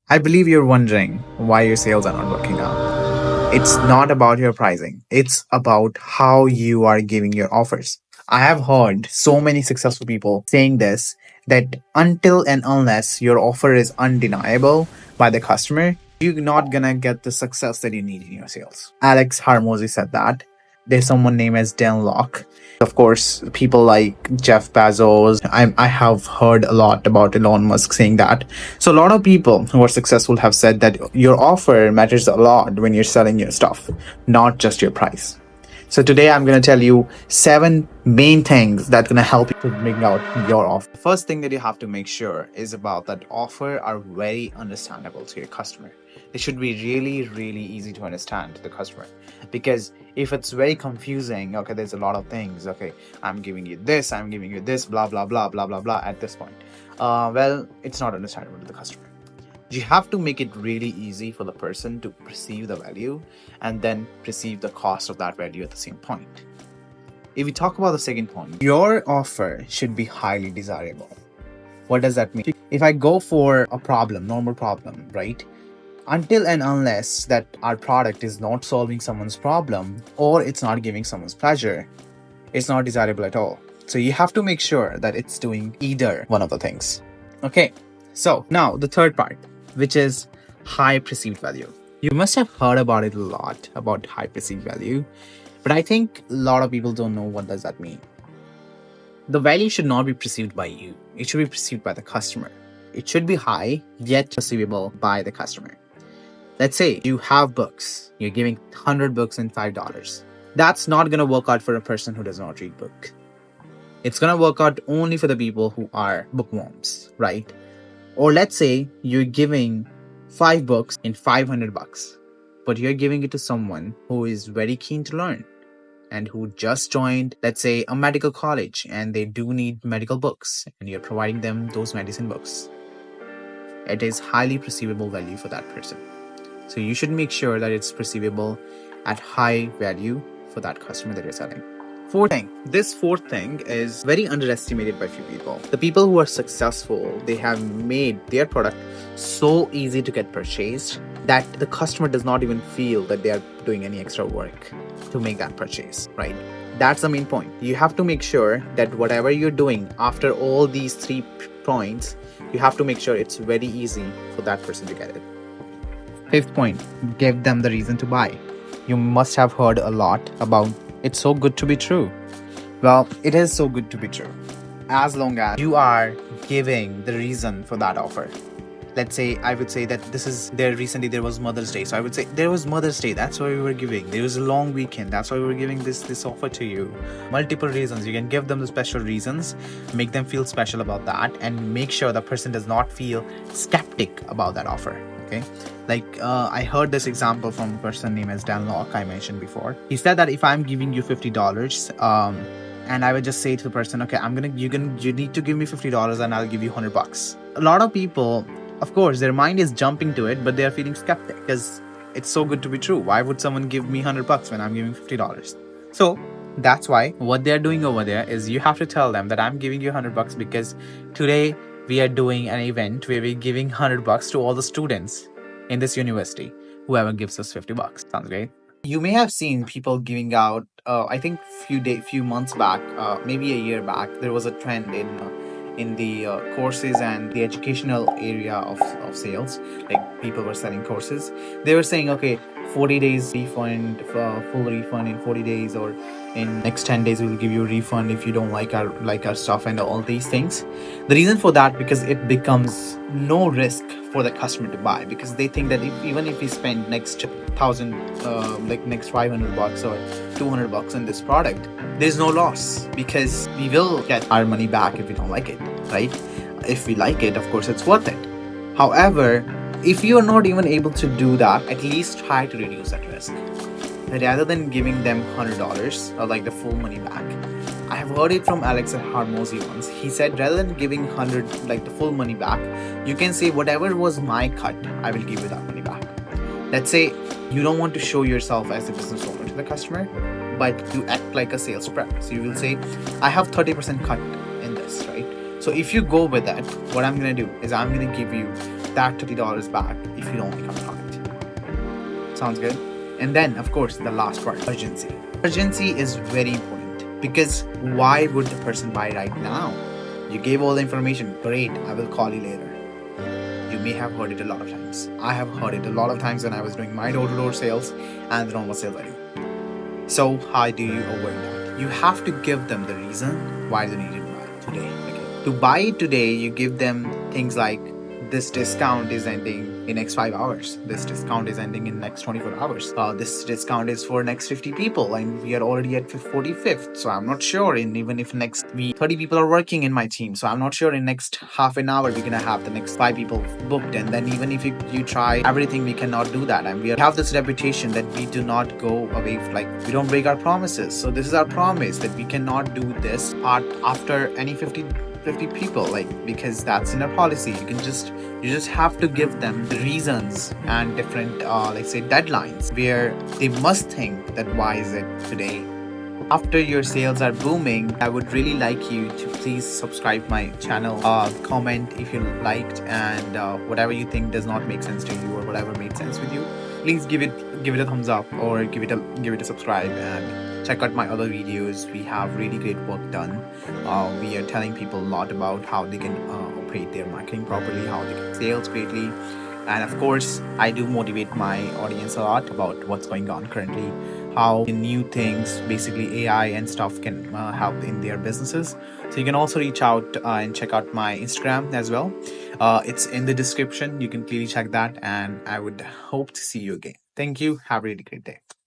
I believe you're wondering why your sales are not working out. It's not about your pricing, it's about how you are giving your offers. I have heard so many successful people saying this, that until and unless your offer is undeniable by the customer, you're not gonna get the success that you need in your sales. Alex Hormozi said that. There's someone named as Dan Locke. Of course, people like Jeff Bezos. I have heard a lot about Elon Musk saying that. So a lot of people who are successful have said that your offer matters a lot when you're selling your stuff, not just your price. So today I'm going to tell you 7 main things that going to help you to bring out your offer. The first thing that you have to make sure is about that offer are very understandable to your customer. They should be really, really easy to understand to the customer. Because if it's very confusing, okay, there's a lot of things, okay, I'm giving you this, blah, blah, blah, blah, blah, blah at this point. Well, it's not understandable to the customer. You have to make it really easy for the person to perceive the value and then perceive the cost of that value at the same point. If we talk about the second point, your offer should be highly desirable. What does that mean? If I go for a problem, normal problem, right? Until and unless that our product is not solving someone's problem or it's not giving someone's pleasure, it's not desirable at all. So you have to make sure that it's doing either one of the things. Okay, so now the third part, which is high perceived value. You must have heard about it a lot, about high perceived value, but I think a lot of people don't know what does that mean. The value should not be perceived by you. It should be perceived by the customer. It should be high, yet perceivable by the customer. Let's say you have books. You're giving 100 books in $5. That's not going to work out for a person who does not read book. It's going to work out only for the people who are bookworms, right? Or let's say you're giving 5 books in $500, but you're giving it to someone who is very keen to learn and who just joined, let's say, a medical college and they do need medical books and you're providing them those medicine books. It is highly perceivable value for that person. So you should make sure that it's perceivable at high value for that customer that you're selling. This fourth thing is very underestimated by few people. The people who are successful, they have made their product so easy to get purchased that the customer does not even feel that they are doing any extra work to make that purchase, right? That's the main point. You have to make sure that whatever you're doing after all these 3 points, you have to make sure it's very easy for that person to get it. Fifth point, give them the reason to buy. You must have heard a lot about it's so good to be true. Well, it is so good to be true as long as you are giving the reason for that offer. Let's say I would say that recently there was Mother's Day. So I would say there was Mother's Day. That's why we were giving. There was a long weekend. That's why we were giving this offer to you. Multiple reasons. You can give them the special reasons, make them feel special about that, and make sure the person does not feel skeptic about that offer. Okay, like I heard this example from a person named as Dan Locke I mentioned before. He said that if I'm giving you $50, and I would just say to the person, okay, you need to give me $50 and I'll give you $100. A lot of people, of course, their mind is jumping to it, but they are feeling skeptic because it's so good to be true. Why would someone give me $100 when I'm giving $50? So that's why what they're doing over there is you have to tell them that I'm giving you $100 because today we are doing an event where we're giving $100 to all the students in this university. Whoever gives us $50. Sounds great. You may have seen people giving out, I think few months back, maybe a year back, there was a trend in the courses and the educational area of sales. Like people were selling courses. They were saying, okay, 40 days refund, full refund in 40 days, or in next 10 days we will give you a refund if you don't like our stuff, and all these things. The reason for that, because it becomes no risk for the customer to buy, because they think that even if we spend next 1,000 next $500 or $200 on this product, there's no loss because we will get our money back if we don't like it, right? If we like it, of course it's worth it. However, if you are not even able to do that, at least try to reduce that risk. Rather than giving them $100 or like the full money back, I have heard it from Alex Hormozi once. He said rather than giving 100 like the full money back, you can say whatever was my cut, I will give you that money back. Let's say you don't want to show yourself as a business owner to the customer, but you act like a sales rep. So you will say, I have 30% cut in this, right? So if you go with that, what I'm going to do is I'm going to give you that $30 back if you don't become a client. Sounds good? And then, of course, the last part, urgency. Urgency is very important because why would the person buy right now? You gave all the information. Great, I will call you later. You may have heard it a lot of times. I have heard it a lot of times when I was doing my door-to-door sales and the normal sales I do. So how do you avoid that? You have to give them the reason why they need to buy today. Okay. To buy it today, you give them things like this discount is ending in next 5 hours. This discount is ending in next 24 hours. This discount is for next 50 people, and we are already at 45th. So I'm not sure. And even if next week 30 people are working in my team, so I'm not sure in next half an hour we're gonna have the next 5 people booked. And then even if you try everything, we cannot do that. And we have this reputation that we do not go away, like we don't break our promises. So this is our promise that we cannot do this part after any 50 people, like, because that's in our policy. You just have to give them the reasons and different like say deadlines where they must think that why is it today. After your sales are booming, I would really like you to please subscribe my channel, comment if you liked, and whatever you think does not make sense to you or whatever made sense with you, please give it a thumbs up or give it a subscribe, and check out my other videos. We have really great work done. We are telling people a lot about how they can operate their marketing properly, how they can sales greatly. And of course, I do motivate my audience a lot about what's going on currently, how new things, basically AI and stuff, can help in their businesses. So you can also reach out and check out my Instagram as well. It's in the description. You can clearly check that. And I would hope to see you again. Thank you. Have a really great day.